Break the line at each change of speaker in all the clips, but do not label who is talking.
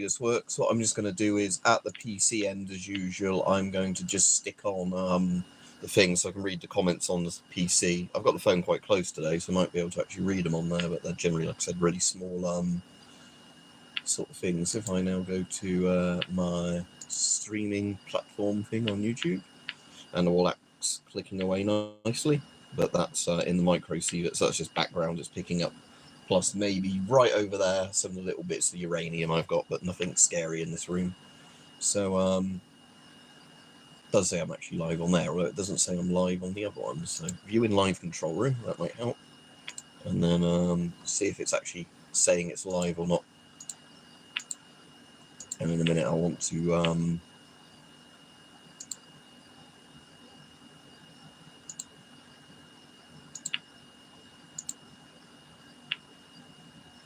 this works, what I'm just going to do is at the PC end, as usual, I'm going to just stick on the thing so I can read the comments on the PC. I've got the phone quite close today, so I might be able to actually read them on there, but they're generally, like I said, really small sort of things. If I now go to my streaming platform thing on YouTube, and all that's clicking away nicely, but that's in the micro sievert, so that's just background it's picking up. Plus maybe right over there some of the little bits of uranium I've got, but nothing scary in this room. So it does say I'm actually live on there, although it doesn't say I'm live on the other one. So view in live control room, that might help. And then see if it's actually saying it's live or not. And in a minute I want to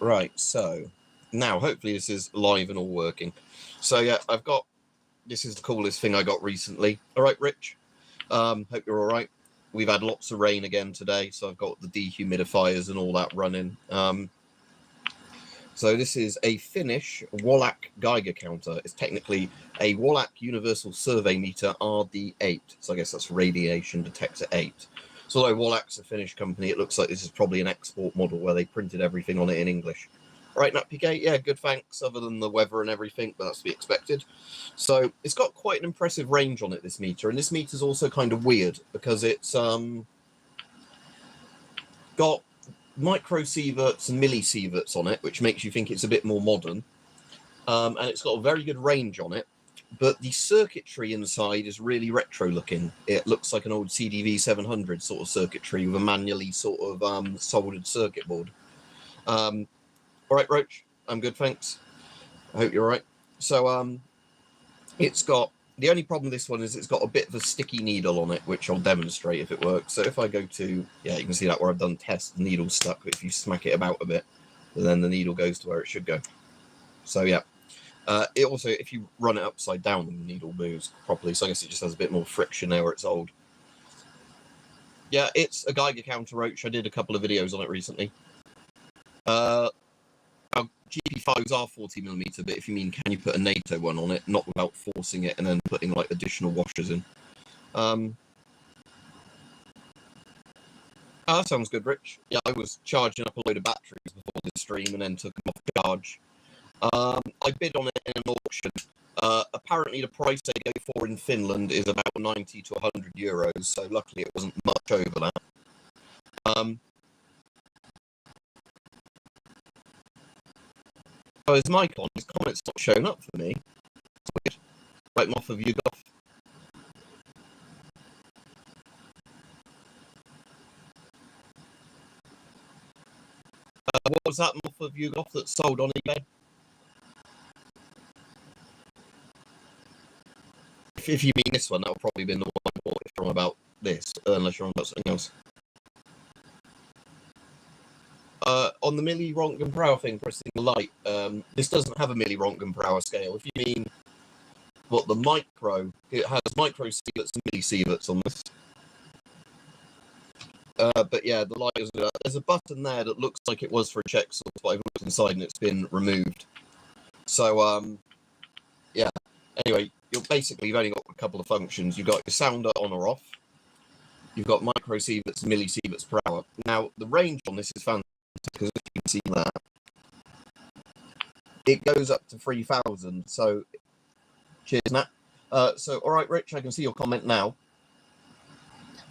right, so now hopefully this is live and all working. So yeah, I've got, this is the coolest thing I got recently. All right, Rich, hope you're all right. We've had lots of rain again today, so I've got the dehumidifiers and all that running. So this is a Finnish Wallach Geiger counter. It's technically a Wallach Universal Survey Meter RD8. So I guess that's Radiation Detector 8. So although Wallach's a Finnish company, it looks like this is probably an export model where they printed everything on it in English. Right, Nat PK, yeah, good, thanks, other than the weather and everything, but that's to be expected. So it's got quite an impressive range on it, this meter, and this meter's also kind of weird because it's got microsieverts and millisieverts on it, which makes you think it's a bit more modern, and it's got a very good range on it. But the circuitry inside is really retro looking. It looks like an old CDV 700 sort of circuitry with a manually sort of soldered circuit board. All right, Roach, I'm good, thanks. I hope you're all right. So it's got, the only problem with this one is it's got a bit of a sticky needle on it, which I'll demonstrate if it works. So if I go to, yeah, you can see that where I've done test, the needle's stuck. But if you smack it about a bit, then the needle goes to where it should go. So yeah. It also, if you run it upside down, the needle moves properly. So I guess it just has a bit more friction there where it's old. Yeah, it's a Geiger counter, Roach. I did a couple of videos on it recently. GP5s are 40mm, but if you mean can you put a NATO one on it, not without forcing it and then putting like additional washers in. That sounds good, Rich. Yeah, I was charging up a load of batteries before the stream and then took them off charge. I bid on it in an auction. Apparently the price they go for in Finland is about 90 to 100 euros, so luckily it wasn't much over that. Oh, his mic on, his comment's not showing up for me. It's weird. Right, Moth of Yugoth. What was that Moth of Yugoth that sold on eBay? If you mean this one, that'll probably be the one I bought it from about this, unless you're on about something else. On the milli Röntgen per hour thing, pressing the light, this doesn't have a milli Röntgen per hour scale. If you mean what the micro, it has micro sieverts and milli sieverts on this. But yeah, the light is, there's a button there that looks like it was for a check source, but I've looked inside and it's been removed. So yeah. Anyway, you've only got a couple of functions. You've got your sounder on or off. You've got micro sieverts and milli sieverts per hour. Now the range on this is fantastic because if you can see that, it goes up to 3,000. So cheers, Nat. So all right, Rich, I can see your comment now.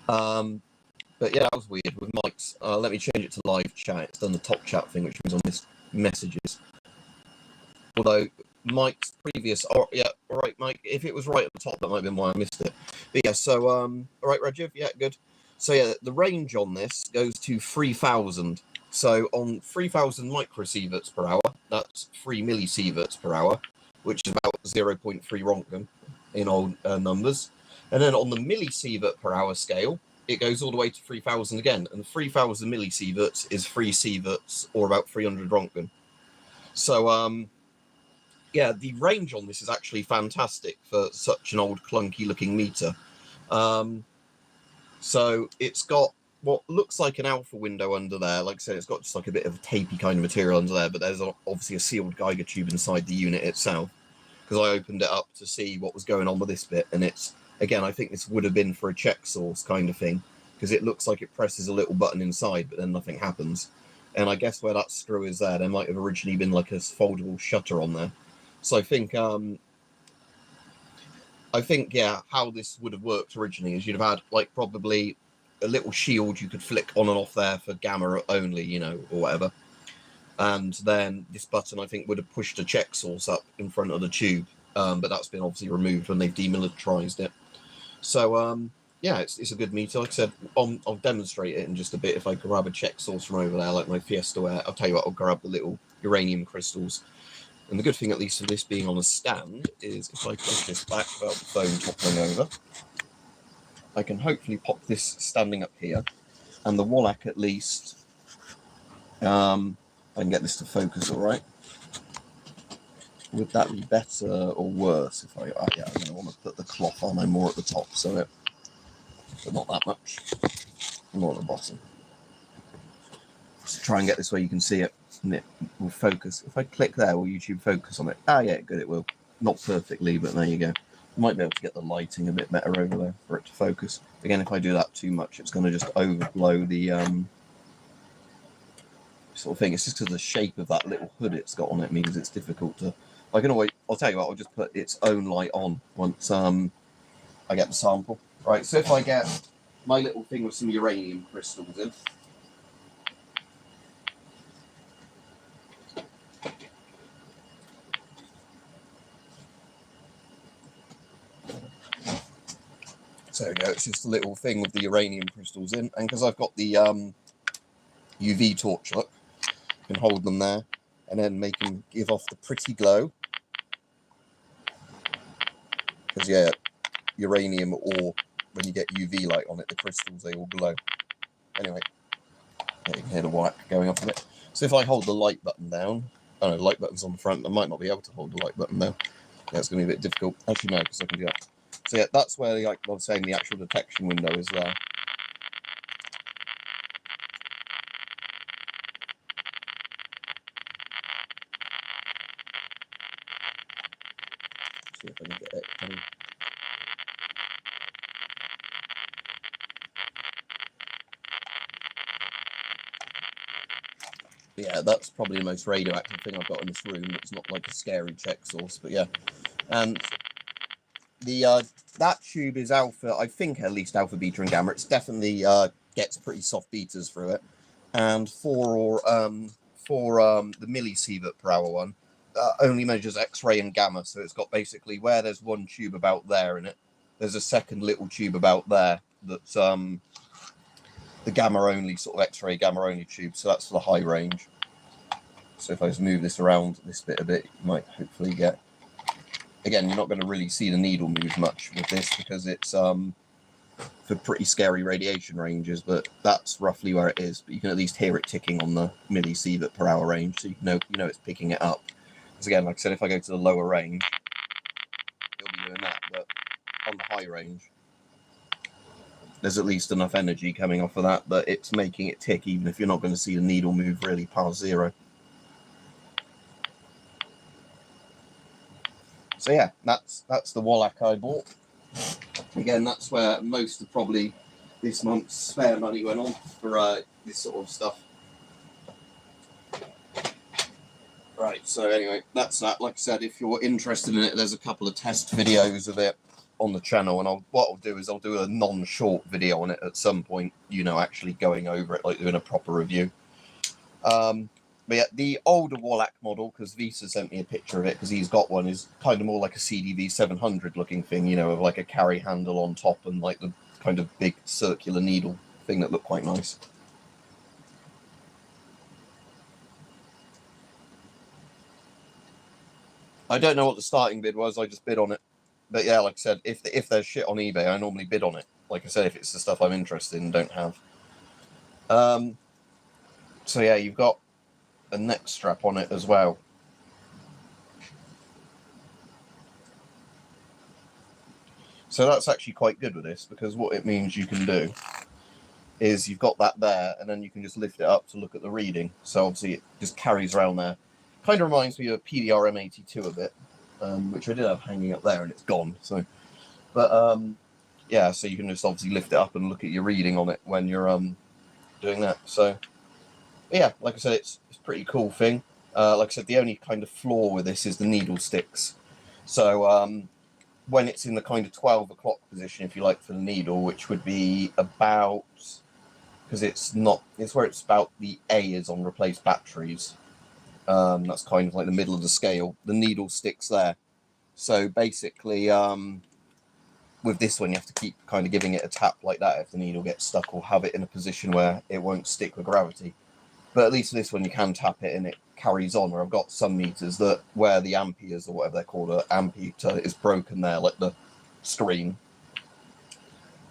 But yeah, that was weird with mics. Let me change it to live chat. It's done the top chat thing, which means on this messages. Although Mike's previous, oh yeah, all right, Mike. If it was right at the top, that might have been why I missed it. But yeah, so all right, Rajiv, yeah, good. So yeah, the range on this goes to 3,000. So on 3,000 microsieverts per hour, that's 3 millisieverts per hour, which is about 0.3 Röntgen in old numbers. And then on the millisievert per hour scale, it goes all the way to 3,000 again. And 3,000 millisieverts is 3 sieverts, or about 300 Röntgen. So yeah, the range on this is actually fantastic for such an old clunky looking meter. So it's got what looks like an alpha window under there. Like I said, it's got just like a bit of tapey kind of material under there, but there's obviously a sealed Geiger tube inside the unit itself, because I opened it up to see what was going on with this bit, and it's, again, I think this would have been for a check source kind of thing, because it looks like it presses a little button inside, but then nothing happens. And I guess where that screw is there might have originally been like a foldable shutter on there. So I think, yeah, how this would have worked originally is you'd have had like probably a little shield you could flick on and off there for gamma only, you know, or whatever. And then this button, I think, would have pushed a check source up in front of the tube. But that's been obviously removed when they've demilitarized it. So, yeah, it's a good meter. Like I said, I'll demonstrate it in just a bit. If I grab a check source from over there, like my Fiesta ware, I'll tell you what, I'll grab the little uranium crystals. And the good thing, at least for this being on a stand, is if I push this back without the phone toppling over, I can hopefully pop this standing up here. And the Wallach, at least, I can get this to focus all right. Would that be better or worse if I... yeah, I'm going to want to put the cloth on. I'm more at the top, so but not that much. More at the bottom. Just try and get this where you can see it, and it will focus. If I click there, will YouTube focus on it? Ah, yeah, good, it will. Not perfectly, but there you go. I might be able to get the lighting a bit better over there for it to focus. Again, if I do that too much, it's going to just overblow the sort of thing. It's just because the shape of that little hood it's got on it means it's difficult to... I can always... I'll tell you what, I'll just put its own light on once I get the sample. Right, so if I get my little thing with some uranium crystals in, so there we go, it's just a little thing with the uranium crystals in, and because I've got the UV torch, look, I can hold them there and then make them give off the pretty glow. Because, yeah, uranium, or when you get UV light on it, the crystals, they all glow. Anyway, yeah, you can hear the whack going off of it. So if I hold the light button down, oh no, the light button's on the front, I might not be able to hold the light button down. Yeah, it's going to be a bit difficult. Actually, no, because I can do that. So yeah, that's where, like I was saying, the actual detection window is there. See if I can get it. Yeah, that's probably the most radioactive thing I've got in this room. It's not like a scary check source, but yeah. And the that tube is alpha, I think at least alpha, beta, and gamma. It's definitely gets pretty soft betas through it. And for the millisievert per hour one, only measures X-ray and gamma. So it's got basically where there's one tube about there in it, there's a second little tube about there that's the gamma only, sort of X-ray gamma only tube. So that's for the high range. So if I just move this around this bit a bit, you might hopefully get... Again, you're not going to really see the needle move much with this because it's for pretty scary radiation ranges, but that's roughly where it is. But you can at least hear it ticking on the millisievert per hour range, so you know it's picking it up. Because again, like I said, if I go to the lower range, it'll be doing that, but on the high range, there's at least enough energy coming off of that that it's making it tick, even if you're not going to see the needle move really past zero. So yeah, that's the Wallach I bought. Again, that's where most of probably this month's spare money went on for this sort of stuff. Right, so anyway, that's that. Like I said, if you're interested in it, there's a couple of test videos of it on the channel, and what I'll do is I'll do a non-short video on it at some point, you know, actually going over it, like doing a proper review. But yeah, the older Wallach model, because Visa sent me a picture of it, because he's got one, is kind of more like a CDV 700 looking thing, you know, with like a carry handle on top and like the kind of big circular needle thing that looked quite nice. I don't know what the starting bid was, I just bid on it. But yeah, like I said, if there's shit on eBay, I normally bid on it. Like I said, if it's the stuff I'm interested in and don't have. So yeah, you've got a neck strap on it as well. So that's actually quite good with this, because what it means you can do is you've got that there, and then you can just lift it up to look at the reading. So obviously it just carries around there. Kind of reminds me of a PDR-M82 a bit, which I did have hanging up there, and it's gone. So, but yeah, so you can just obviously lift it up and look at your reading on it when you're doing that. So yeah, like I said, it's a pretty cool thing. Like I said, the only kind of flaw with this is the needle sticks. So when it's in the kind of 12 o'clock position, if you like, for the needle, which would be about, because it's where it's about the A is on replaced batteries. That's kind of like the middle of the scale. The needle sticks there. So basically, with this one, you have to keep kind of giving it a tap like that if the needle gets stuck, or have it in a position where it won't stick with gravity. But at least for this one, you can tap it and it carries on. Where I've got some meters that where the amperes, or whatever they're called, ampeter, is broken there, like the screen.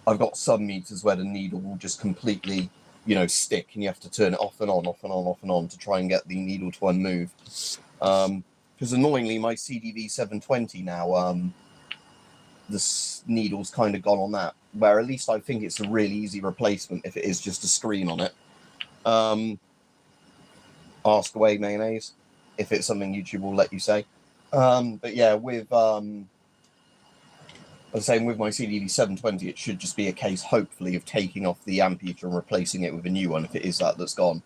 I've got some meters where the needle will just completely, you know, stick, and you have to turn it off and on, off and on, off and on to try and get the needle to unmove. Because annoyingly, my CDV720 now, the needle's kind of gone on that, where at least I think it's a really easy replacement if it is just a screen on it. Ask away, mayonnaise, if it's something YouTube will let you say. But yeah, with I was saying, with my CDV720, it should just be a case, hopefully, of taking off the ampeter and replacing it with a new one if it is that's gone.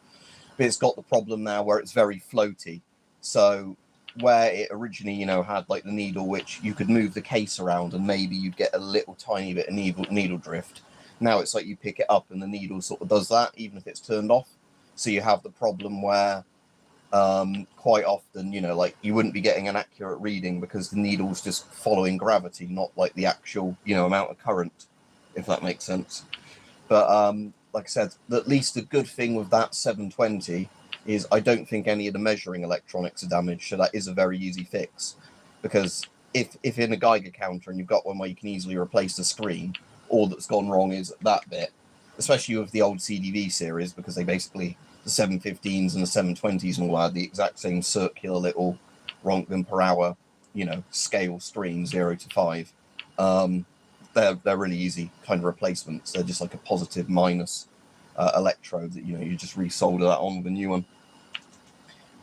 But it's got the problem now where it's very floaty. So where it originally, you know, had like the needle, which you could move the case around and maybe you'd get a little tiny bit of needle drift. Now it's like you pick it up and the needle sort of does that, even if it's turned off. So you have the problem where quite often, you know, like you wouldn't be getting an accurate reading because the needle's just following gravity, not like the actual, you know, amount of current, if that makes sense. But like I said, at least the good thing with that 720 is I don't think any of the measuring electronics are damaged, so that is a very easy fix. Because if in a Geiger counter and you've got one where you can easily replace the screen, all that's gone wrong is that bit, especially with the old CDV series, because they basically, the 715s and the 720s and all had the exact same circular little Rontgen per hour, you know, scale screen 0 to 5. They're really easy kind of replacements. They're just like a positive minus electrode that, you know, you just resolder that on with a new one.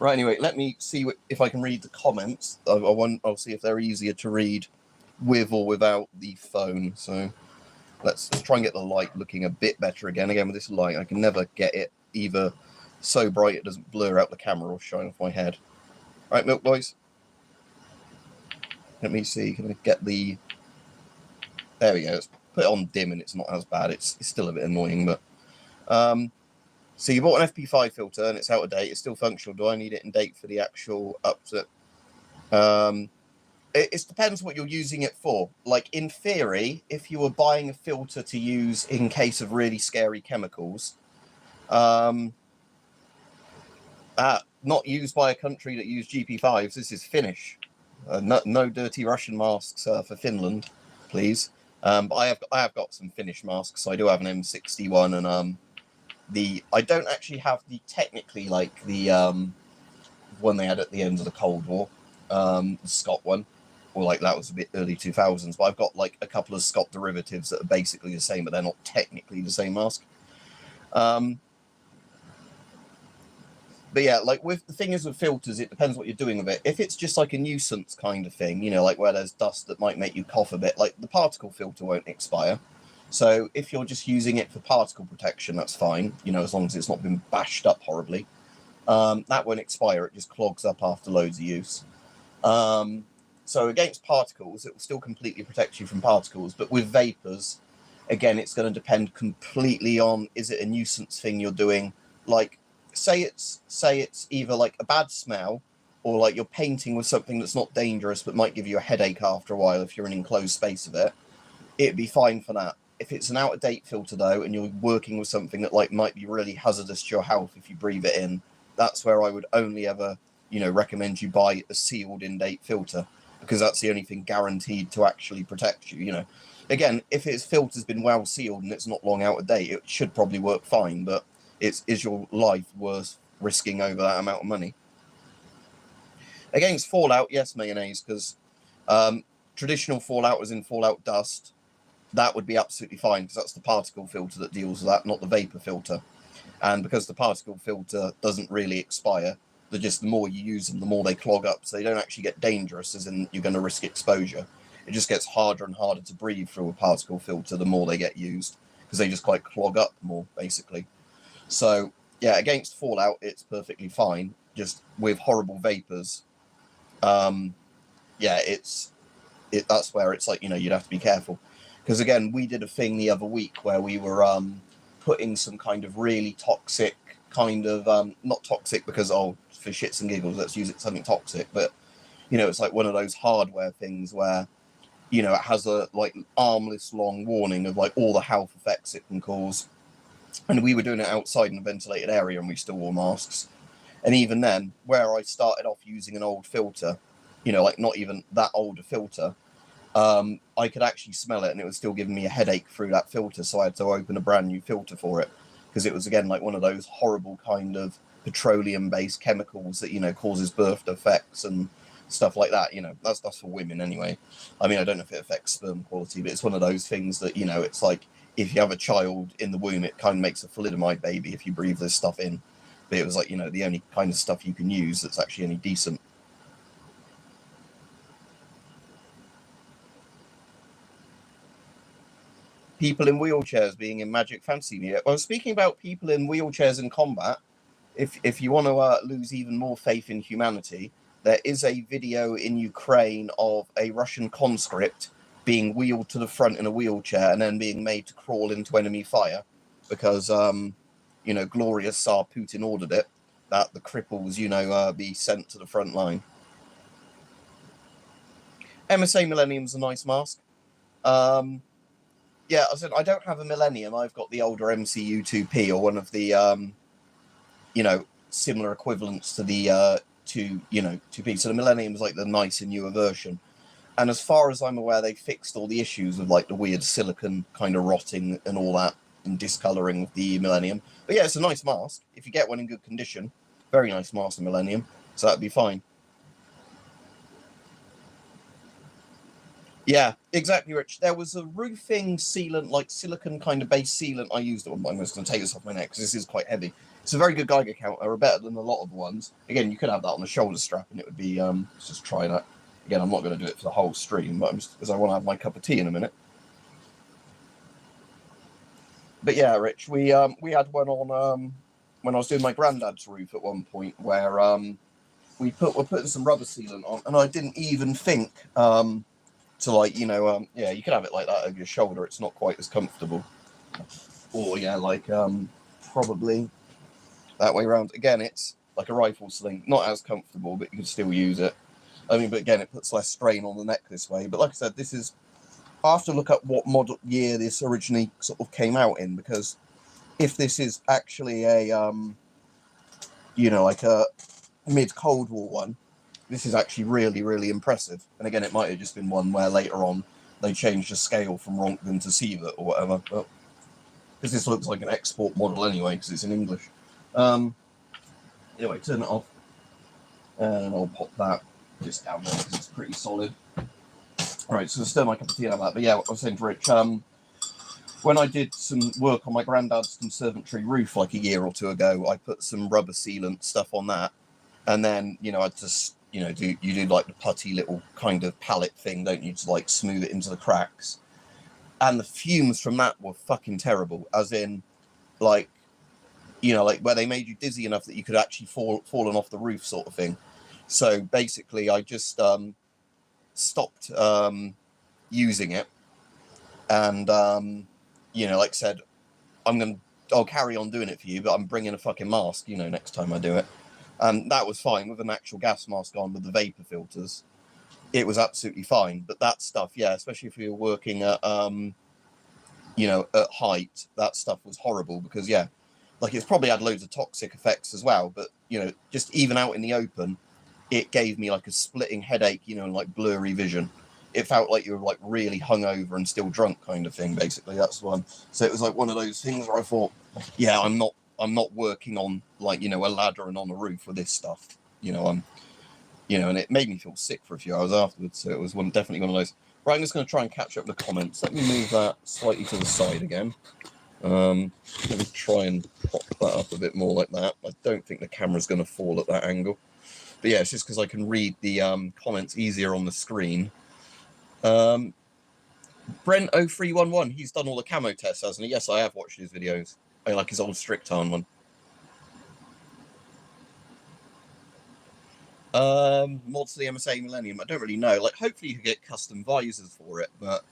Right, anyway, let me see if I can read the comments. I'll see if they're easier to read with or without the phone. So let's try and get the light looking a bit better again. Again, with this light, I can never get it either so bright it doesn't blur out the camera or shine off my head. Right, Milk Boys? Let me see, can I get the... There we go, let's put it on dim and it's not as bad. It's still a bit annoying, but... So you bought an FP5 filter and it's out of date. It's still functional. Do I need it in date for the actual up to... It depends what you're using it for. Like, in theory, if you were buying a filter to use in case of really scary chemicals, not used by a country that use GP5s. This is Finnish. No dirty Russian masks for Finland, please. But I have got some Finnish masks. So I do have an M61, and I don't actually have the technically like the one they had at the end of the Cold War, the Scott one, or like that was a bit early 2000s. But I've got like a couple of Scott derivatives that are basically the same, but they're not technically the same mask. But yeah, like with the thing is with filters, it depends what you're doing with it. If it's just like a nuisance kind of thing, you know, like where there's dust that might make you cough a bit, like the particle filter won't expire. So if you're just using it for particle protection, that's fine, you know, as long as it's not been bashed up horribly. That won't expire, it just clogs up after loads of use. So against particles, it will still completely protect you from particles, but with vapors, again, it's going to depend completely on, is it a nuisance thing you're doing? Like, say it's either like a bad smell, or like you're painting with something that's not dangerous but might give you a headache after a while if you're in an enclosed space of it, it'd be fine for that. If it's an out-of-date filter though, and you're working with something that like might be really hazardous to your health if you breathe it in, that's where I would only ever, you know, recommend you buy a sealed in-date filter, because that's the only thing guaranteed to actually protect you, you know. Again, if its filter's been well sealed and it's not long out of date, it should probably work fine, but is your life worth risking over that amount of money? Against fallout, yes, mayonnaise, because traditional fallout was in fallout dust. that would be absolutely fine, because that's the particle filter that deals with that, not the vapor filter. And because the particle filter doesn't really expire, the more you use them, the more they clog up. So they don't actually get dangerous, as in you're going to risk exposure. It just gets harder and harder to breathe through a particle filter the more they get used, because they just quite clog up more, basically. So yeah, against fallout, it's perfectly fine. Just with horrible vapors, yeah, that's where it's like, you'd have to be careful. Because again, we did a thing the other week where we were putting some kind of really toxic kind of, not toxic because, for shits and giggles, let's use it something toxic, but, it's like one of those hardware things where, it has a, like, armless long warning of, like, all the health effects it can cause. And we were doing it outside in a ventilated area, and we still wore masks. And even then, where I started off using an old filter, like not even that old a filter, I could actually smell it, and it was still giving me a headache through that filter, so I had to open a brand new filter for it, because it was, again, like one of those horrible kind of petroleum-based chemicals that, causes birth defects and stuff like that. That's for women anyway. I mean, I don't know if it affects sperm quality, but it's one of those things that, it's like, if you have a child in the womb, it kind of makes a thalidomide baby if you breathe this stuff in. But it was like, the only kind of stuff you can use that's actually any decent. People in wheelchairs being in Magic Fantasy. Yeah. Well, speaking about people in wheelchairs in combat, if you want to lose even more faith in humanity, there is a video in Ukraine of a Russian conscript being wheeled to the front in a wheelchair and then being made to crawl into enemy fire because, glorious Tsar Putin ordered it, that the cripples, be sent to the front line. MSA Millennium's a nice mask. Yeah, I said I don't have a Millennium. I've got the older MCU 2P or one of the, similar equivalents to the 2P. So the Millennium is like the nicer, newer version. And as far as I'm aware, they fixed all the issues with like the weird silicon kind of rotting and all that and discoloring of the Millennium. But yeah, it's a nice mask. If you get one in good condition, very nice mask, the Millennium. So that'd be fine. Yeah, exactly, Rich. There was a roofing sealant, like silicon kind of base sealant I used at one point. I'm just going to take this off my neck because this is quite heavy. It's a very good Geiger counter, better than a lot of the ones. Again, you could have that on a shoulder strap and it would be, let's just try that. Again, I'm not going to do it for the whole stream, but because I want to have my cup of tea in a minute. But yeah, Rich, we had one on when I was doing my granddad's roof at one point where we're putting some rubber sealant on, and I didn't even think to like yeah, you could have it like that over your shoulder. It's not quite as comfortable. Or yeah, like probably that way around. Again, it's like a rifle sling, not as comfortable, but you can still use it. I mean, but again, it puts less strain on the neck this way. But like I said, this is, I have to look up what model year this originally sort of came out in, because if this is actually a, like a mid-Cold War one, this is actually really, really impressive. And again, it might have just been one where later on they changed the scale from Rontgen to Sievert or whatever. But because this looks like an export model anyway, because it's in English. Anyway, turn it off. And I'll pop that just down there because it's pretty solid. Alright, so stir my cup of tea out of that. But yeah, what I was saying to Rich, when I did some work on my granddad's conservatory roof like a year or two ago, I put some rubber sealant stuff on that. And then, I just, you do like the putty little kind of palette thing, don't you, to like smooth it into the cracks. And the fumes from that were fucking terrible, as in, like, like where they made you dizzy enough that you could actually fallen off the roof sort of thing. So basically, I just stopped using it, and like I said, I'll carry on doing it for you, but I'm bringing a fucking mask, next time I do it. And that was fine with an actual gas mask on with the vapor filters. It was absolutely fine. But that stuff, yeah, especially if you're working at at height, that stuff was horrible because yeah, like it's probably had loads of toxic effects as well. But just even out in the open, it gave me like a splitting headache, and like blurry vision. It felt like you were like really hungover and still drunk kind of thing, basically. That's one. So it was like one of those things where I thought, yeah, I'm not working on like, a ladder and on a roof with this stuff. you know, and it made me feel sick for a few hours afterwards. So it was definitely one of those. Right, I'm just going to try and catch up the comments. Let me move that slightly to the side again. Let me try and pop that up a bit more like that. I don't think the camera's going to fall at that angle. But yeah, it's just because I can read the comments easier on the screen. Brent0311, he's done all the camo tests, hasn't he? Yes, I have watched his videos. I like his old Strictarn one. Mods to the MSA Millennium, I don't really know. Like, hopefully you can get custom visors for it, but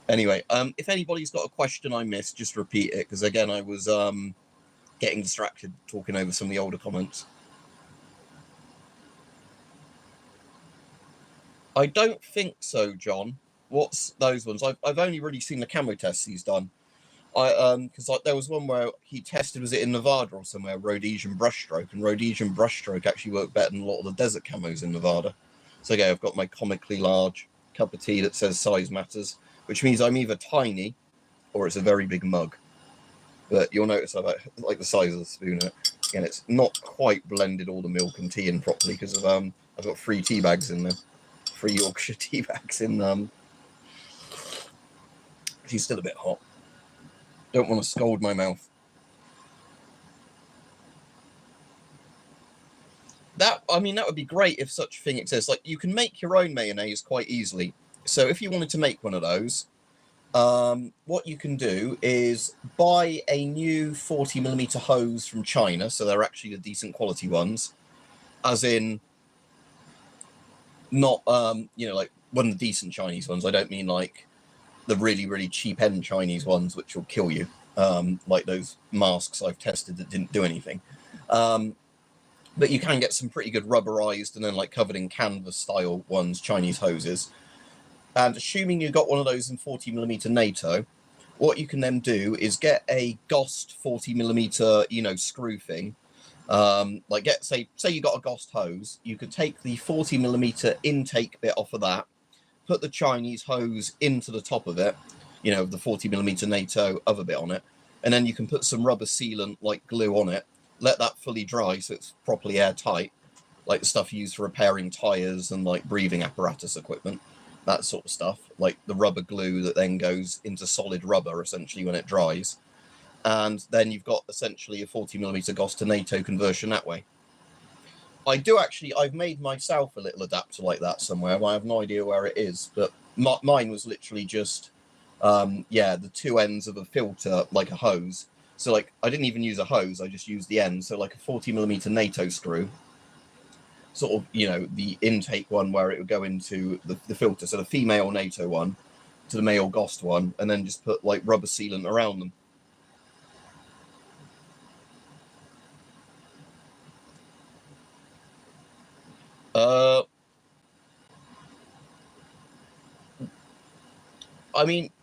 anyway, if anybody's got a question I missed, just repeat it, because again, I was getting distracted talking over some of the older comments. I don't think so, John. What's those ones? I've only really seen the camo tests he's done. Because there was one where he tested, was it in Nevada or somewhere, Rhodesian brushstroke, and Rhodesian brushstroke actually worked better than a lot of the desert camos in Nevada. So again, I've got my comically large cup of tea that says size matters, which means I'm either tiny or it's a very big mug. But you'll notice I like the size of the spoon. Again, it's not quite blended all the milk and tea in properly because of I've got 3 tea bags in there, 3 Yorkshire tea bags in. She's still a bit hot. Don't want to scald my mouth. That would be great if such a thing exists. Like, you can make your own mayonnaise quite easily. So if you wanted to make one of those, what you can do is buy a new 40mm hose from China. So they're actually the decent quality ones, as in not, like one of the decent Chinese ones. I don't mean like the really, really cheap end Chinese ones, which will kill you. Like those masks I've tested that didn't do anything. But you can get some pretty good rubberized and then like covered in canvas style ones, Chinese hoses. And assuming you got one of those in 40mm NATO, what you can then do is get a GOST 40mm, screw thing. Like say you got a GOST hose, you could take the 40mm intake bit off of that, put the Chinese hose into the top of it, the 40mm NATO other bit on it, and then you can put some rubber sealant like glue on it, let that fully dry so it's properly airtight, like the stuff used for repairing tires and like breathing apparatus equipment, that sort of stuff, like the rubber glue that then goes into solid rubber essentially when it dries. And then you've got essentially a 40mm GOST to NATO conversion that way. I've made myself a little adapter like that somewhere. I have no idea where it is, but mine was literally just, the 2 ends of a filter, like a hose. So like, I didn't even use a hose, I just used the end. So like a 40mm NATO screw, sort of, the intake one where it would go into the filter. So the female NATO one to the male GOST one, and then just put like rubber sealant around them.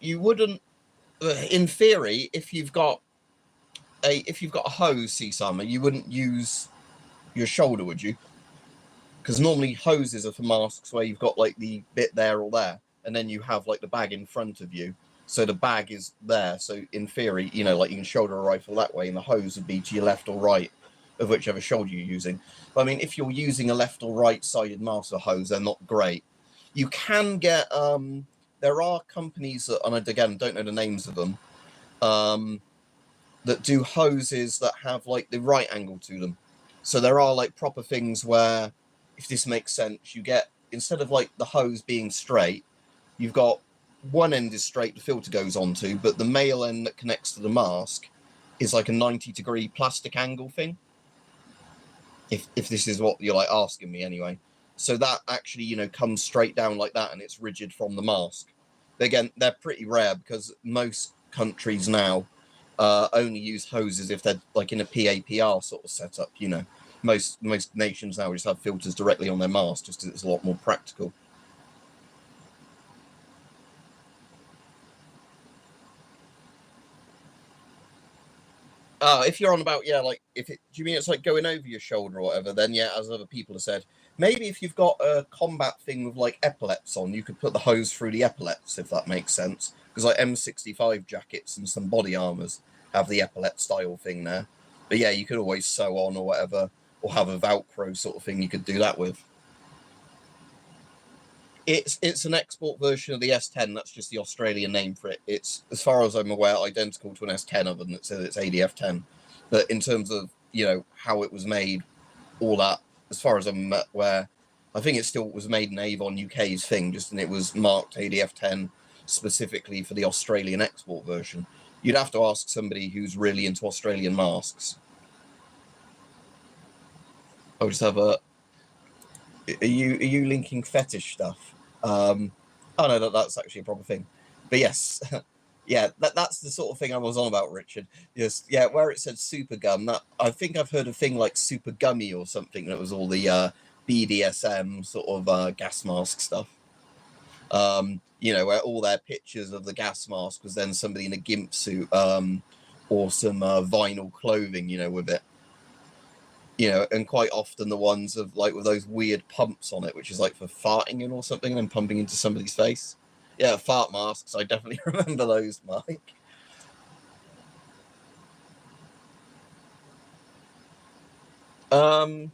You wouldn't, in theory, if you've got a hose, Summer, you wouldn't use your shoulder, would you? Because normally hoses are for masks where you've got like the bit there or there, and then you have like the bag in front of you. So the bag is there. So in theory, like you can shoulder a rifle that way, and the hose would be to your left or right of whichever shoulder you're using. But if you're using a left or right sided master hose, they're not great. You can get, there are companies that, and I, again, don't know the names of them, that do hoses that have like the right angle to them. So there are like proper things where, if this makes sense, you get, instead of like the hose being straight, you've got one end is straight, the filter goes onto, but the male end that connects to the mask is like a 90-degree plastic angle thing. If this is what you're like asking me anyway. So that actually, comes straight down like that, and it's rigid from the mask. But again, they're pretty rare because most countries now only use hoses if they're like in a PAPR sort of setup. Most nations now just have filters directly on their mask, just because it's a lot more practical. If you're on about, do you mean it's like going over your shoulder or whatever, then yeah, as other people have said, maybe if you've got a combat thing with like epaulets on, you could put the hose through the epaulets, if that makes sense. Because like M65 jackets and some body armors have the epaulet style thing there. But yeah, you could always sew on or whatever, or have a Velcro sort of thing you could do that with. It's an export version of the S10. That's just the Australian name for it. It's, as far as I'm aware, identical to an S10 other than it says it's ADF10. But in terms of, you know, how it was made, all that, as far as I'm aware, I think it still was made in Avon UK's thing, just and it was marked ADF10 specifically for the Australian export version. You'd have to ask somebody who's really into Australian masks. I'll just have a... Are you linking fetish stuff? Oh no, that's actually a proper thing. But yes, yeah, that's the sort of thing I was on about, Richard. Yes, yeah, where it said super gum, that I think I've heard a thing like super gummy or something that was all the BDSM sort of gas mask stuff. You know, where all their pictures of the gas mask was then somebody in a gimp suit or some vinyl clothing, you know, with it. You know, and quite often the ones of like with those weird pumps on it, which is like for farting in or something and then pumping into somebody's face. Yeah, fart masks. I definitely remember those, Mike. The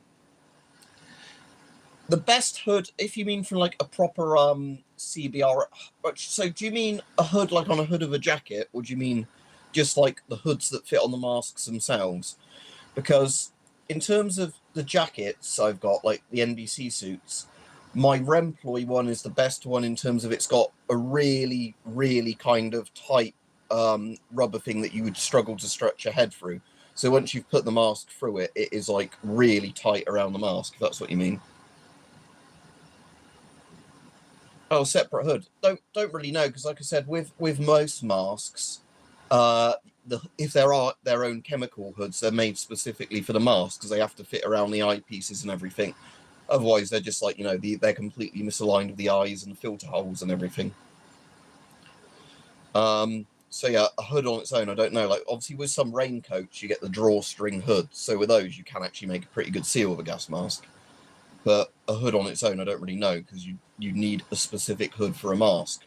best hood, if you mean from like a proper CBR. So do you mean a hood like on a hood of a jacket, or do you mean just like the hoods that fit on the masks themselves? Because in terms of the jackets I've got, like the NBC suits, my Remploy one is the best one in terms of it's got a really, really kind of tight rubber thing that you would struggle to stretch your head through. So once you've put the mask through it, it is like really tight around the mask, if that's what you mean. Oh, separate hood. Don't really know, because like I said, with most masks, if there are their own chemical hoods, they're made specifically for the mask because they have to fit around the eyepieces and everything. Otherwise, they're just like, you know, they're completely misaligned with the eyes and the filter holes and everything. So yeah, a hood on its own, I don't know. Like obviously with some raincoats, you get the drawstring hood. So with those, you can actually make a pretty good seal with a gas mask. But a hood on its own, I don't really know, because you need a specific hood for a mask.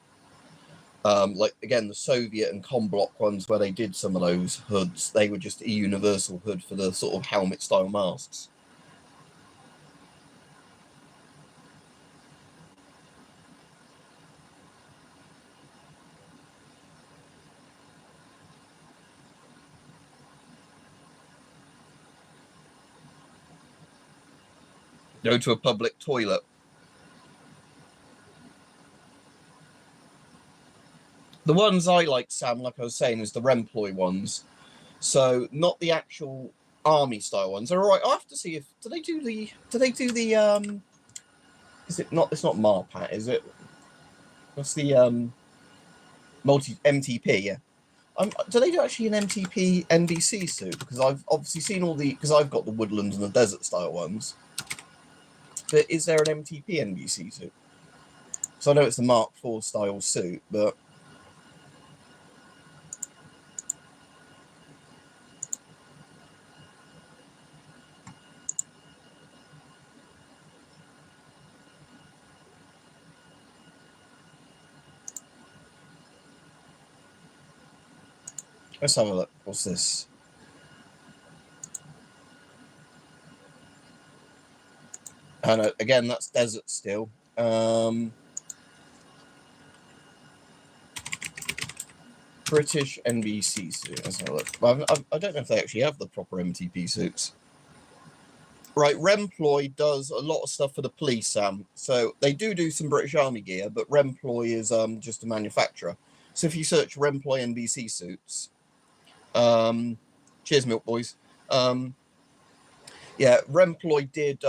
Like again, the Soviet and Comblock ones where they did some of those hoods, they were just a universal hood for the sort of helmet style masks. Go to a public toilet. The ones I like, Sam, like I was saying, is the Remploy ones. So not the actual army style ones. They're all right. I have to see if do they do the is it not, it's not Marpat, is it? What's the multi MTP, yeah. Do they do actually an MTP NBC suit? Because I've obviously seen all the, because I've got the woodland and the desert style ones. But is there an MTP NBC suit? So I know it's the Mark IV style suit, but let's have a look. What's this? And again, that's desert still. British NBC suit. Let's have a look. I don't know if they actually have the proper MTP suits. Right, Remploy does a lot of stuff for the police, Sam. So they do some British Army gear, but Remploy is just a manufacturer. So if you search Remploy NBC suits, cheers, Milk Boys. Yeah, Remploy did.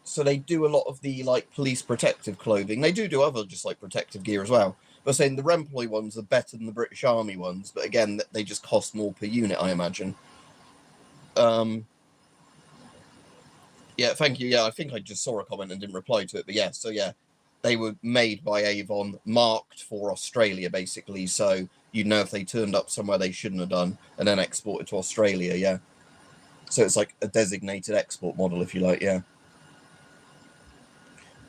So they do a lot of the like police protective clothing. They do other just like protective gear as well. But saying the Remploy ones are better than the British Army ones, but again, they just cost more per unit, I imagine. Yeah, thank you. Yeah, I think I just saw a comment and didn't reply to it, but yeah. So yeah, they were made by Avon, marked for Australia, basically. So you'd know if they turned up somewhere they shouldn't have done, and then exported to Australia. Yeah. So it's like a designated export model, if you like. Yeah.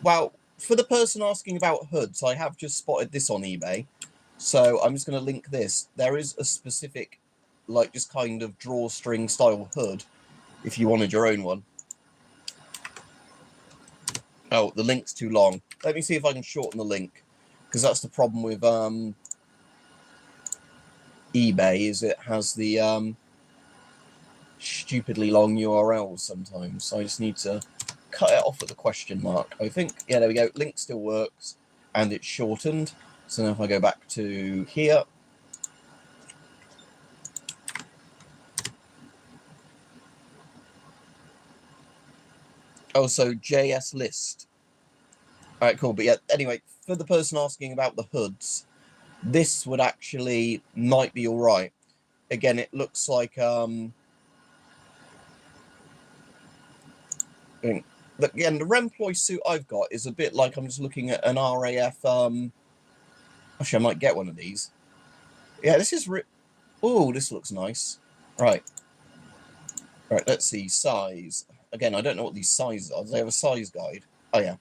Well, for the person asking about hoods, I have just spotted this on eBay. So I'm just going to link this. There is a specific, like, just kind of drawstring style hood if you wanted your own one. Oh, the link's too long. Let me see if I can shorten the link, because that's the problem with eBay, is it has the stupidly long URLs sometimes. So I just need to cut it off at the question mark. I think, yeah, there we go. Link still works, and it's shortened. So now if I go back to here, oh, so JS list. All right, cool. But yeah, anyway, for the person asking about the hoods, this would actually might be all right. Again, it looks like again, the Remploy suit I've got is a bit like, I'm just looking at an RAF. Actually, I might get one of these. Yeah, this is. Oh, this looks nice. Right. Right. Let's see size. Again, I don't know what these sizes are. Do they have a size guide? Oh yeah.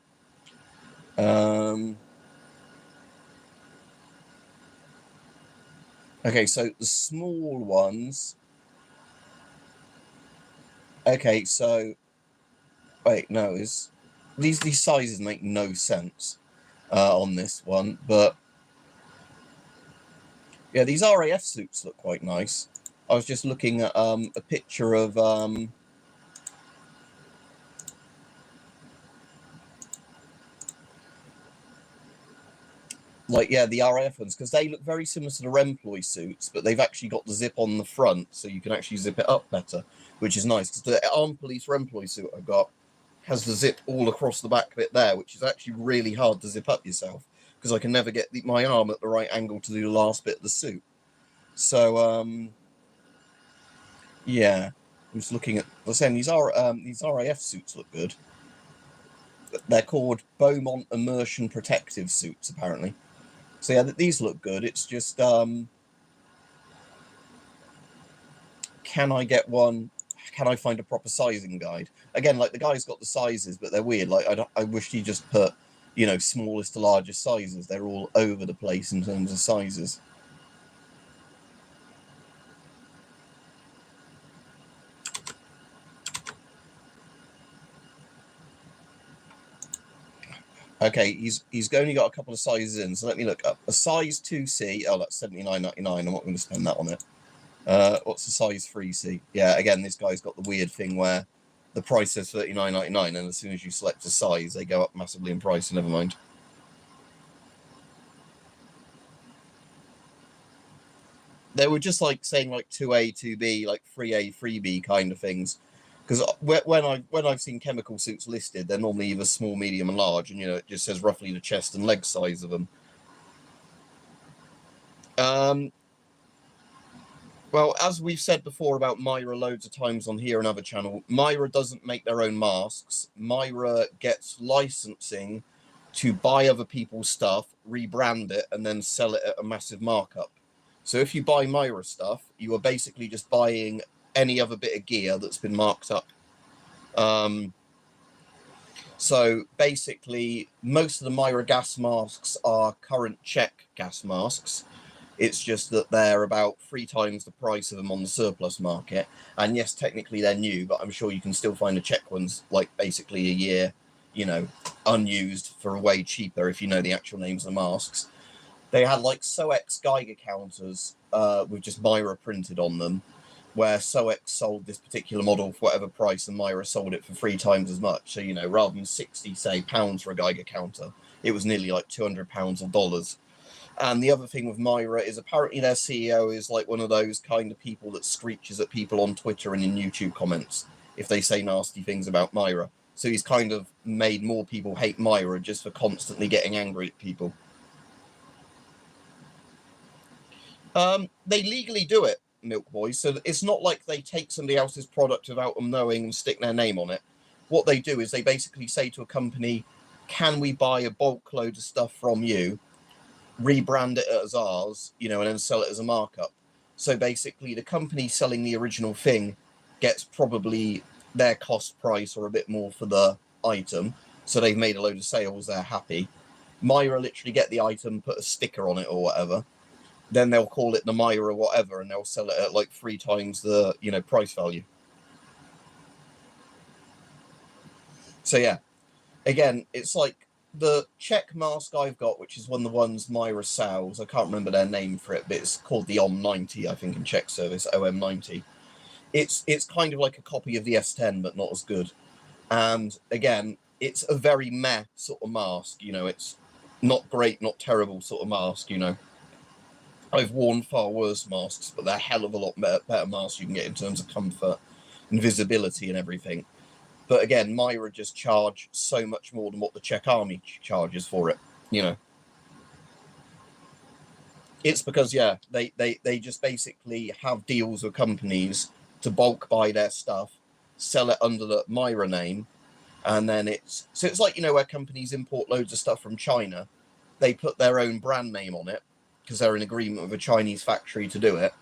Okay, so the small ones. Okay, so wait, no, is these sizes make no sense on this one, but yeah, these RAF suits look quite nice. I was just looking at a picture of like, yeah, the RAF ones, because they look very similar to the Remploy suits, but they've actually got the zip on the front, so you can actually zip it up better, which is nice. Because the Armed Police Remploy suit I've got has the zip all across the back bit there, which is actually really hard to zip up yourself, because I can never get my arm at the right angle to do the last bit of the suit. So, yeah, I'm just looking at. I was saying these RAF suits look good. They're called Beaumont Immersion Protective Suits, apparently. So yeah, these look good. It's just, can I get one? Can I find a proper sizing guide? Again, like, the guy's got the sizes, but they're weird. Like, I wish he just put, you know, smallest to largest sizes. They're all over the place in terms of sizes. Okay, he's only got a couple of sizes in, so let me look up. A size 2C, oh, that's $79.99. I'm not going to spend that on it. What's the size 3C? Yeah, again, this guy's got the weird thing where the price says $39.99, and as soon as you select a size, they go up massively in price, so never mind. They were just like saying like 2A, 2B, like 3A, 3B kind of things. Because when I've seen chemical suits listed, they're normally either small, medium, and large, and, you know, it just says roughly the chest and leg size of them. Well, as we've said before about Myra loads of times on here and other channel, Myra doesn't make their own masks. Myra gets licensing to buy other people's stuff, rebrand it, and then sell it at a massive markup. So if you buy Myra stuff, you are basically just buying any other bit of gear that's been marked up. So basically, most of the Myra gas masks are current Czech gas masks. It's just that they're about 3 times the price of them on the surplus market. And yes, technically they're new, but I'm sure you can still find the Czech ones, like, basically a year, you know, unused for way cheaper if you know the actual names of the masks. They had like SOEX Geiger counters with just Myra printed on them, where SOEX sold this particular model for whatever price and Myra sold it for 3 times as much. So, you know, rather than 60, say, pounds for a Geiger counter, it was nearly like 200 pounds or dollars. And the other thing with Myra is apparently their CEO is like one of those kind of people that screeches at people on Twitter and in YouTube comments if they say nasty things about Myra. So he's kind of made more people hate Myra just for constantly getting angry at people. They legally do it, Milk Boys, so it's not like they take somebody else's product without them knowing and stick their name on it. What they do is they basically say to a company, can we buy a bulk load of stuff from you, rebrand it as ours, you know, and then sell it as a markup. So basically the company selling the original thing gets probably their cost price or a bit more for the item. So they've made a load of sales, they're happy. Myra literally get the item, put a sticker on it or whatever. Then they'll call it the Myra whatever, and they'll sell it at like 3 times the, you know, price value. So yeah, again, it's like the Czech mask I've got, which is one of the ones Myra sells, I can't remember their name for it, but it's called the OM90, I think, in Czech service, OM90. It's kind of like a copy of the S10, but not as good. And again, it's a very meh sort of mask, you know, it's not great, not terrible sort of mask, you know. I've worn far worse masks, but they're a hell of a lot better masks you can get in terms of comfort and visibility and everything. But again, Myra just charge so much more than what the Czech army charges for it, you know. It's because, yeah, they just basically have deals with companies to bulk buy their stuff, sell it under the Myra name, and then it's like, you know, where companies import loads of stuff from China, they put their own brand name on it because they're in agreement with a Chinese factory to do it,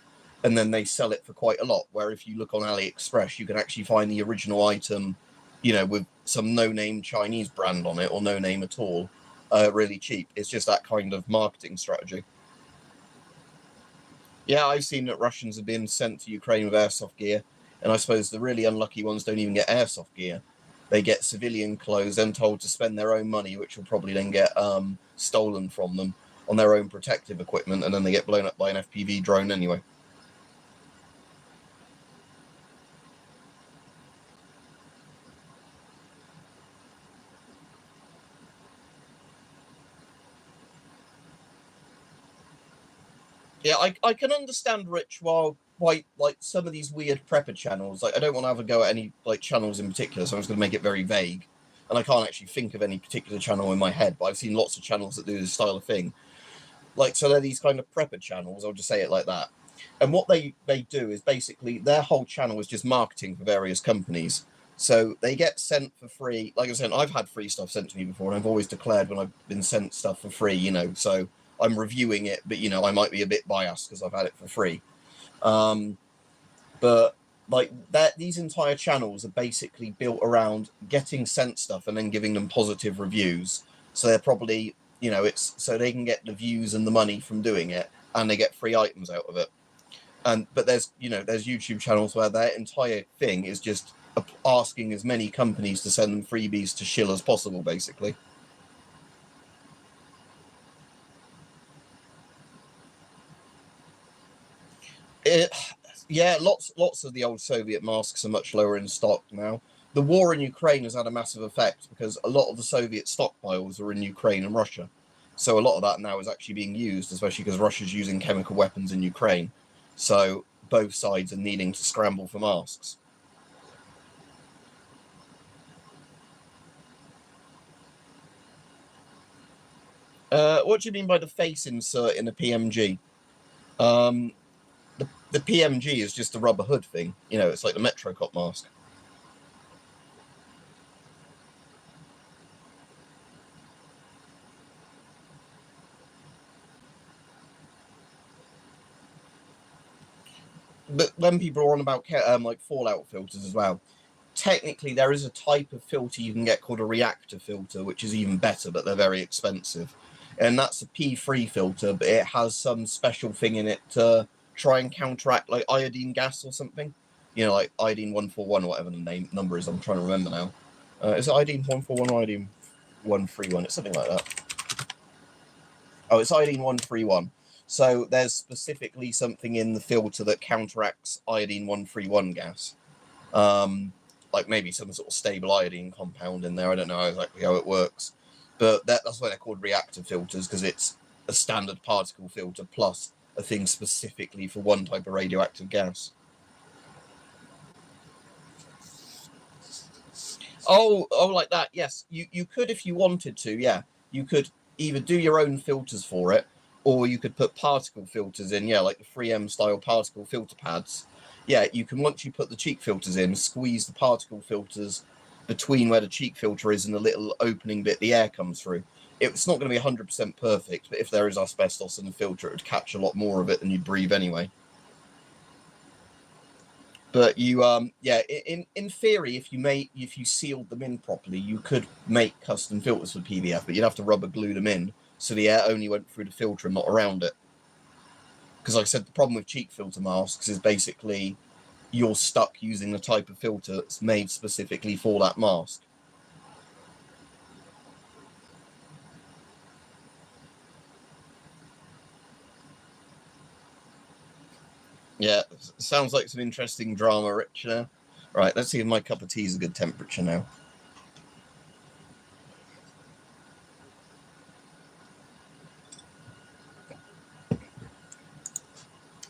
and then they sell it for quite a lot. Where if you look on AliExpress, you can actually find the original item, you know, with some no-name Chinese brand on it or no name at all, really cheap. It's just that kind of marketing strategy. Yeah, I've seen that Russians have been sent to Ukraine with airsoft gear, and I suppose the really unlucky ones don't even get airsoft gear. They get civilian clothes and told to spend their own money, which will probably then get stolen from them, on their own protective equipment, and then they get blown up by an FPV drone anyway. Yeah, I can understand, Rich, why like some of these weird prepper channels, like I don't want to have a go at any like channels in particular, so I'm just going to make it very vague. And I can't actually think of any particular channel in my head, but I've seen lots of channels that do this style of thing. Like, so they're these kind of prepper channels, I'll just say it like that. And what they do is basically their whole channel is just marketing for various companies. So they get sent for free. Like I said, I've had free stuff sent to me before, and I've always declared when I've been sent stuff for free, you know, so I'm reviewing it, but, you know, I might be a bit biased because I've had it for free. But like that, these entire channels are basically built around getting sent stuff and then giving them positive reviews. So they're probably, you know, it's so they can get the views and the money from doing it, and they get free items out of it. And but there's, you know, there's YouTube channels where their entire thing is just asking as many companies to send them freebies to shill as possible, basically. Yeah, lots of the old Soviet masks are much lower in stock now. The war in Ukraine has had a massive effect because a lot of the Soviet stockpiles are in Ukraine and Russia. So a lot of that now is actually being used, especially because Russia's using chemical weapons in Ukraine. So both sides are needing to scramble for masks. What do you mean by the face insert in a PMG? Um, the PMG is just a rubber hood thing. You know, it's like the Metro Cop mask. But when people are on about like fallout filters as well, technically there is a type of filter you can get called a reactor filter, which is even better, but they're very expensive. And that's a P3 filter, but it has some special thing in it to try and counteract like iodine gas or something. You know, like iodine 141 or whatever the number is. I'm trying to remember now. Is it iodine 141 or iodine 131? It's something like that. Oh, it's iodine 131. So there's specifically something in the filter that counteracts iodine 131 gas. Like maybe some sort of stable iodine compound in there. I don't know exactly how it works. But that's why they're called reactor filters, because it's a standard particle filter plus a thing specifically for one type of radioactive gas. Oh, like that. Yes, you could if you wanted to. Yeah, you could either do your own filters for it, or you could put particle filters in. Yeah, like the 3M style particle filter pads. Yeah, you can, once you put the cheek filters in, squeeze the particle filters between where the cheek filter is and the little opening bit the air comes through. It's not going to be 100% perfect, but if there is asbestos in the filter, it would catch a lot more of it than you'd breathe anyway. But you, yeah, in theory, if you sealed them in properly, you could make custom filters for PVF, but you'd have to rubber glue them in so the air only went through the filter and not around it. Because, like I said, the problem with cheek filter masks is basically you're stuck using the type of filter that's made specifically for that mask. Yeah, sounds like some interesting drama, Rich. Right, let's see if my cup of tea is a good temperature now.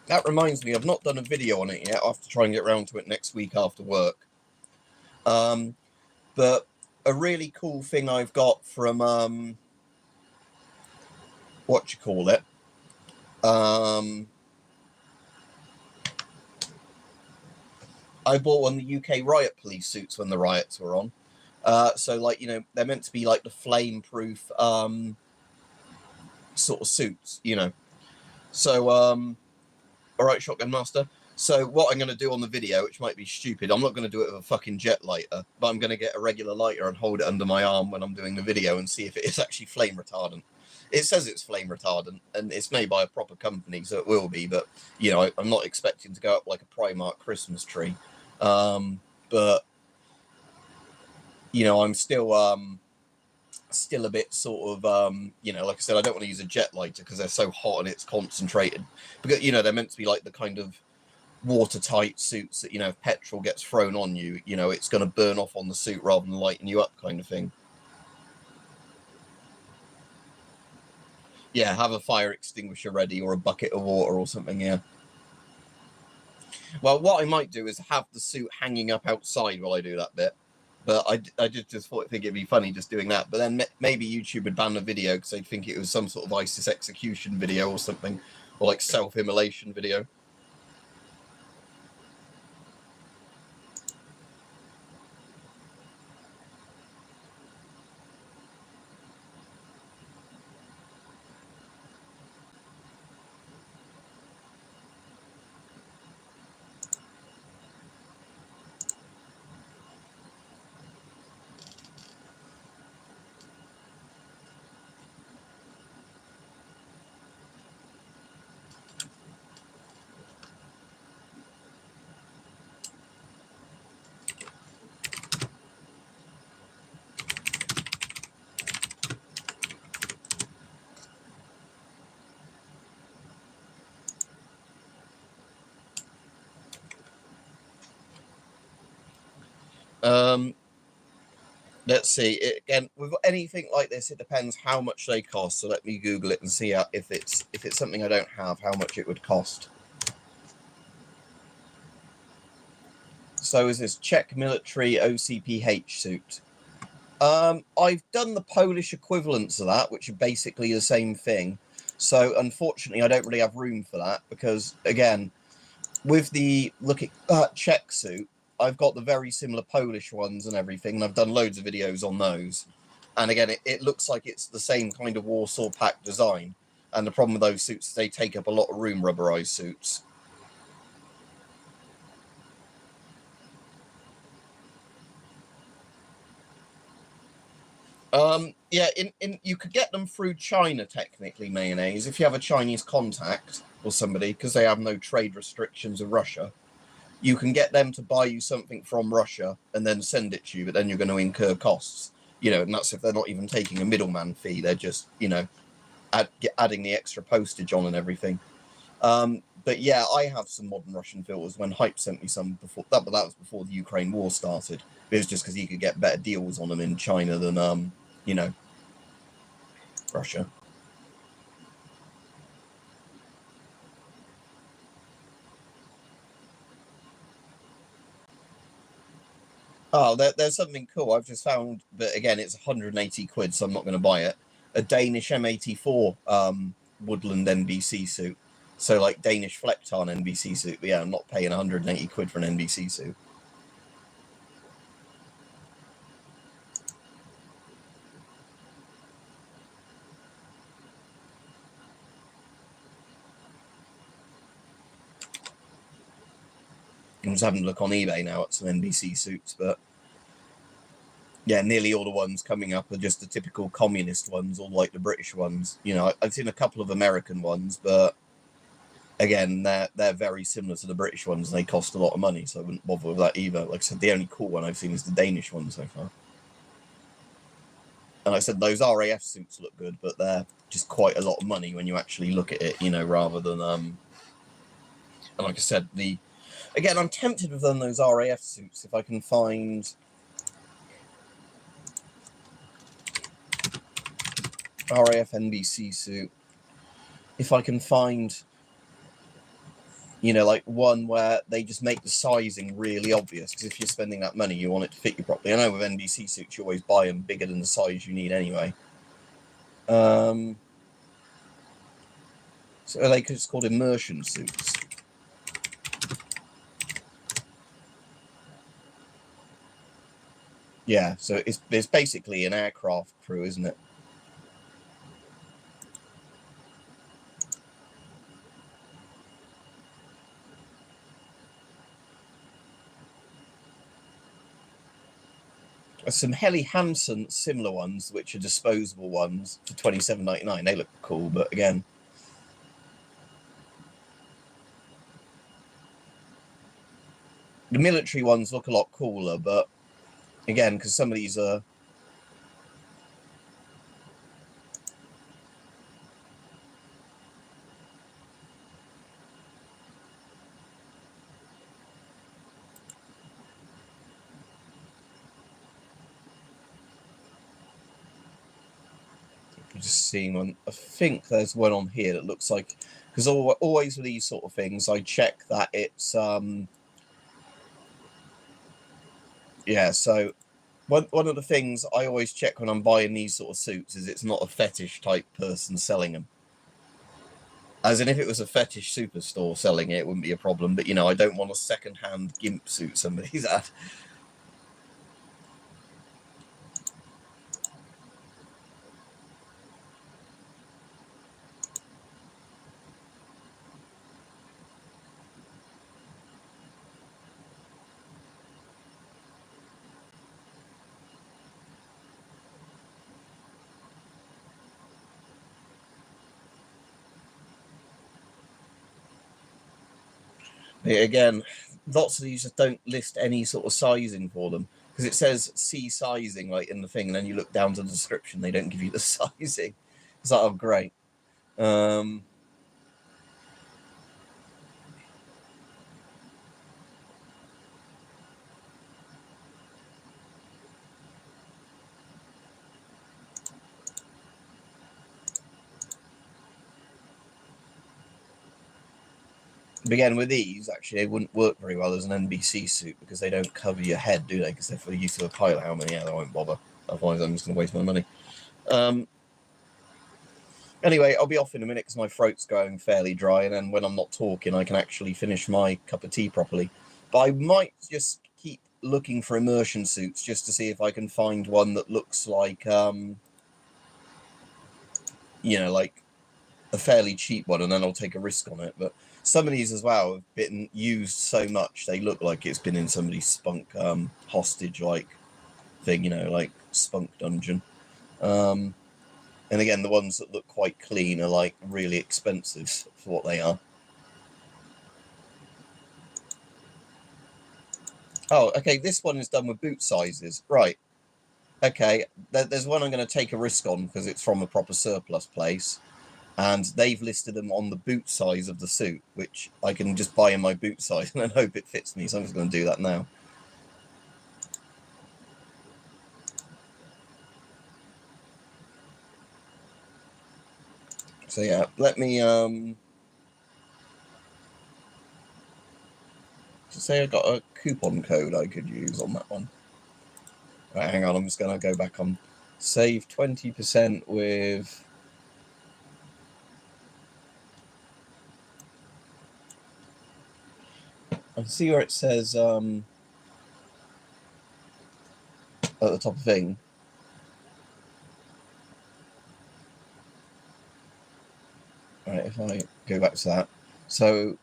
That reminds me, I've not done a video on it yet. I'll have to try and get around to it next week after work. But a really cool thing I've got from, what you call it? I bought one of the UK riot police suits when the riots were on. So, like, you know, they're meant to be like the flame-proof sort of suits, you know. So, all right, Shotgun Master. So what I'm going to do on the video, which might be stupid, I'm not going to do it with a fucking jet lighter, but I'm going to get a regular lighter and hold it under my arm when I'm doing the video and see if it is actually flame retardant. It says it's flame retardant, and it's made by a proper company, so it will be, but, you know, I'm not expecting to go up like a Primark Christmas tree. But, you know, I'm still a bit sort of, you know, like I said, I don't want to use a jet lighter because they're so hot and it's concentrated. Because, you know, they're meant to be like the kind of watertight suits that, you know, if petrol gets thrown on you, you know, it's going to burn off on the suit rather than lighten you up kind of thing. Yeah, have a fire extinguisher ready or a bucket of water or something, yeah. Well, what I might do is have the suit hanging up outside while I do that bit. But I just think it'd be funny just doing that. But then maybe YouTube would ban the video because they'd think it was some sort of ISIS execution video or something. Or like self-immolation video. Let's see. Again, with anything like this, it depends how much they cost. So let me Google it and see if it's something I don't have, how much it would cost. So is this Czech military OCPH suit? I've done the Polish equivalents of that, which are basically the same thing. So unfortunately, I don't really have room for that because, again, with the Czech suit, I've got the very similar Polish ones and everything, and I've done loads of videos on those. And again, it looks like it's the same kind of Warsaw Pact design. And the problem with those suits is they take up a lot of room, rubberized suits. Yeah, you could get them through China, technically, Mayonnaise, if you have a Chinese contact or somebody, because they have no trade restrictions with Russia. You can get them to buy you something from Russia and then send it to you, but then you're going to incur costs. You know, and that's if they're not even taking a middleman fee. They're just, you know, adding the extra postage on and everything. But yeah, I have some modern Russian filters when Hype sent me some before that, but that was before the Ukraine war started. It was just because he could get better deals on them in China than, you know, Russia. Oh, there's something cool I've just found, but again, it's 180 quid, so I'm not going to buy it. A Danish M84 Woodland NBC suit. So, like, Danish Flecktarn NBC suit. But yeah, I'm not paying 180 quid for an NBC suit. I'm just having a look on eBay now at some NBC suits, but yeah, nearly all the ones coming up are just the typical communist ones, or like the British ones. You know, I've seen a couple of American ones, but again, they're very similar to the British ones, and they cost a lot of money, so I wouldn't bother with that either. Like I said, the only cool one I've seen is the Danish one so far. And like I said, those RAF suits look good, but they're just quite a lot of money when you actually look at it, you know, rather than And like I said, again, I'm tempted with those RAF suits if I can find RAF NBC suit. If I can find, you know, like one where they just make the sizing really obvious, because if you're spending that money, you want it to fit you properly. I know with NBC suits, you always buy them bigger than the size you need anyway. So they just called immersion suits. Yeah, so it's basically an aircraft crew, isn't it? There's some Helly Hansen similar ones, which are disposable ones for $27.99. They look cool, but again, the military ones look a lot cooler, but again, because some of these are... I'm just seeing one. I think there's one on here that looks like... Because always with these sort of things, I check that it's... Yeah, so one of the things I always check when I'm buying these sort of suits is it's not a fetish type person selling them. As in, if it was a fetish superstore selling it, it wouldn't be a problem. But, you know, I don't want a second-hand gimp suit somebody's had. Again, lots of these just don't list any sort of sizing for them, because it says C sizing like in the thing, and then you look down to the description, they don't give you the sizing. It's like, oh great. But again, with these, actually, they wouldn't work very well as an NBC suit, because they don't cover your head, do they? Because they're for the use of a pilot helmet. Yeah, they won't bother. Otherwise, I'm just going to waste my money. Anyway, I'll be off in a minute because my throat's going fairly dry, and then when I'm not talking, I can actually finish my cup of tea properly. But I might just keep looking for immersion suits just to see if I can find one that looks like, you know, like a fairly cheap one, and then I'll take a risk on it. But some of these as well have been used so much, they look like it's been in somebody's spunk hostage-like thing, you know, like spunk dungeon. And again, the ones that look quite clean are like really expensive for what they are. Oh, okay, this one is done with boot sizes. Right. Okay, there's one I'm going to take a risk on because it's from a proper surplus place. And they've listed them on the boot size of the suit, which I can just buy in my boot size and then hope it fits me. So I'm just going to do that now. So yeah, let me say I got a coupon code I could use on that one. Right, hang on, I'm just going to go back on save 20% with... I see where it says at the top of the thing. Right, if I go back to that. So,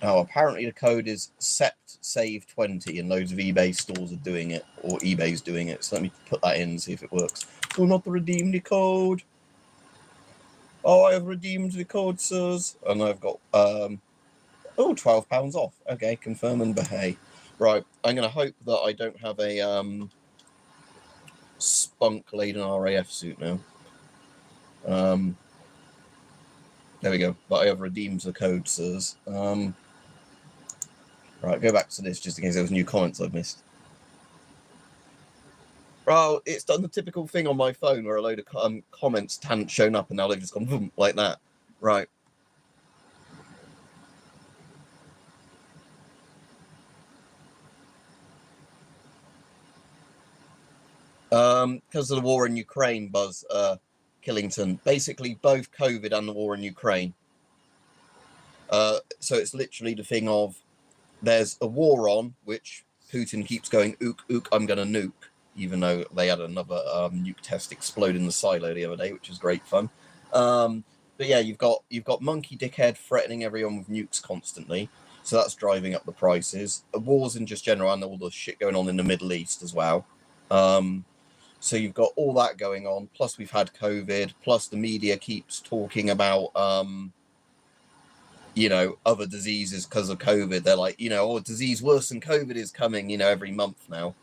oh, apparently the code is SEPT-SAVE20, and loads of eBay stores are doing it, or eBay's doing it. So let me put that in and see if it works. Do not redeem the code. Oh, I have redeemed the code, sirs. And I've got, oh, £12 off. Okay, confirm and behave. Right, I'm going to hope that I don't have a spunk-laden RAF suit now. There we go. But I have redeemed the code, sirs. Right, go back to this just in case there was new comments I've missed. Oh, it's done the typical thing on my phone where a load of comments hadn't shown up and now they've just gone boom, like that. Right. Because of the war in Ukraine, Buzz Killington. Basically, both COVID and the war in Ukraine. So it's literally the thing of there's a war on, which Putin keeps going, ook, ook, I'm going to nuke. Even though they had another nuke test explode in the silo the other day, which was great fun. But yeah, you've got Monkey Dickhead threatening everyone with nukes constantly, so that's driving up the prices. Wars in just general, and all the shit going on in the Middle East as well. So you've got all that going on. Plus we've had COVID. Plus the media keeps talking about other diseases because of COVID. They're like, a disease worse than COVID is coming, every month now.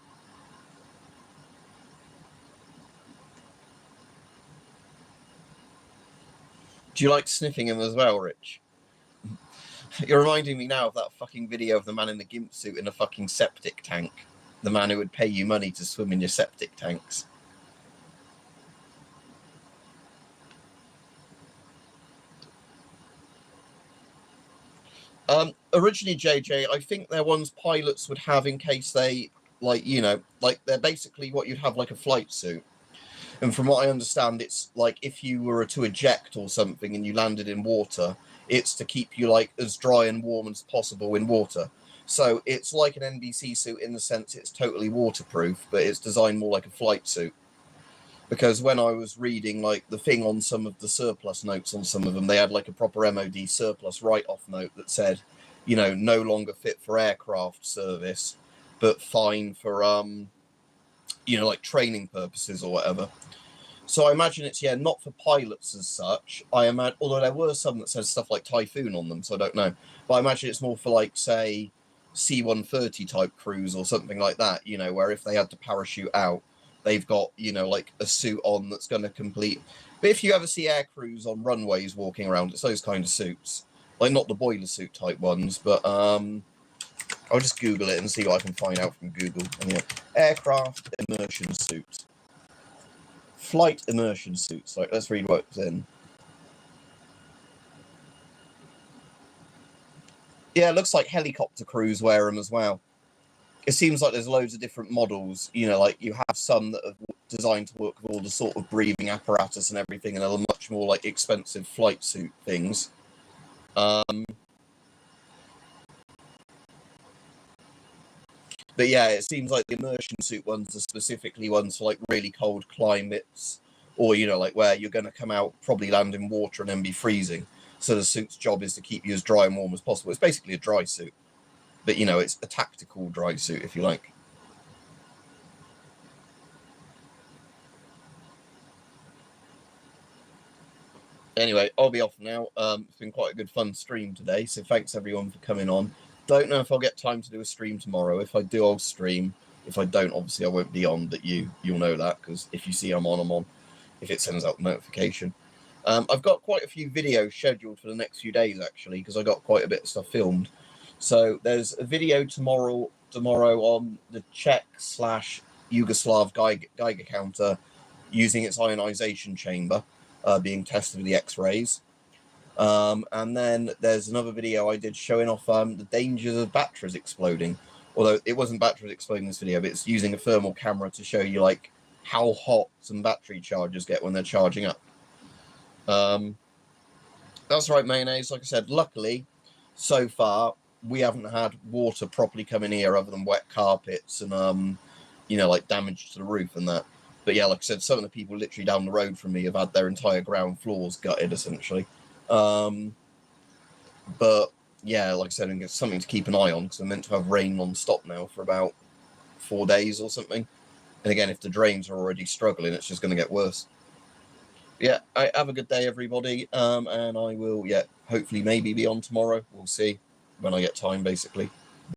Do you like sniffing him as well, Rich? You're reminding me now of that fucking video of the man in the gimp suit in a fucking septic tank. The man who would pay you money to swim in your septic tanks. Originally, JJ, I think they're ones pilots would have in case they, they're basically what you'd have like a flight suit. And from what I understand, it's like if you were to eject or something and you landed in water, it's to keep you like as dry and warm as possible in water. So it's like an NBC suit in the sense it's totally waterproof, but it's designed more like a flight suit. Because when I was reading like the thing on some of the surplus notes on some of them, they had like a proper MOD surplus write-off note that said, no longer fit for aircraft service, but fine for like training purposes or whatever. So I imagine it's, not for pilots as such. I imagine, although there were some that said stuff like Typhoon on them, so I don't know. But I imagine it's more for, like, say, C-130 type crews or something like that, where if they had to parachute out, they've got, like a suit on that's going to complete. But if you ever see air crews on runways walking around, it's those kind of suits. Like, not the boiler suit type ones, but I'll just Google it and see what I can find out from Google. Aircraft immersion suit. Flight immersion suits. Like, let's read what's in. Yeah, it looks like helicopter crews wear them as well. It seems like there's loads of different models. Like you have some that are designed to work with all the sort of breathing apparatus and everything, and other much more like expensive flight suit things. But yeah, it seems like the immersion suit ones are specifically ones for like really cold climates, or like where you're going to come out, probably land in water and then be freezing. So the suit's job is to keep you as dry and warm as possible. It's basically a dry suit, but it's a tactical dry suit if you like. Anyway, I'll be off now. It's been quite a good fun stream today, so thanks everyone for coming on. Don't know if I'll get time to do a stream tomorrow. If I do, I'll stream. If I don't, obviously I won't be on, but you'll know that, because if you see I'm on, if it sends out the notification. I've got quite a few videos scheduled for the next few days, actually, because I got quite a bit of stuff filmed. So there's a video tomorrow on the Czech/Yugoslav Geiger counter using its ionization chamber being tested with the X-rays. And then there's another video I did showing off the dangers of batteries exploding. Although it wasn't batteries exploding in this video, but it's using a thermal camera to show you like how hot some battery chargers get when they're charging up. That's right, Mayonnaise. Like I said, luckily, so far, we haven't had water properly coming here other than wet carpets and, like damage to the roof and that. But yeah, like I said, some of the people literally down the road from me have had their entire ground floors gutted, essentially. But yeah, like I said, it's something to keep an eye on because we're meant to have rain non-stop now for about 4 days or something. And again, if the drains are already struggling, it's just going to get worse. Yeah, have a good day, everybody. And I will, hopefully maybe be on tomorrow. We'll see when I get time, basically.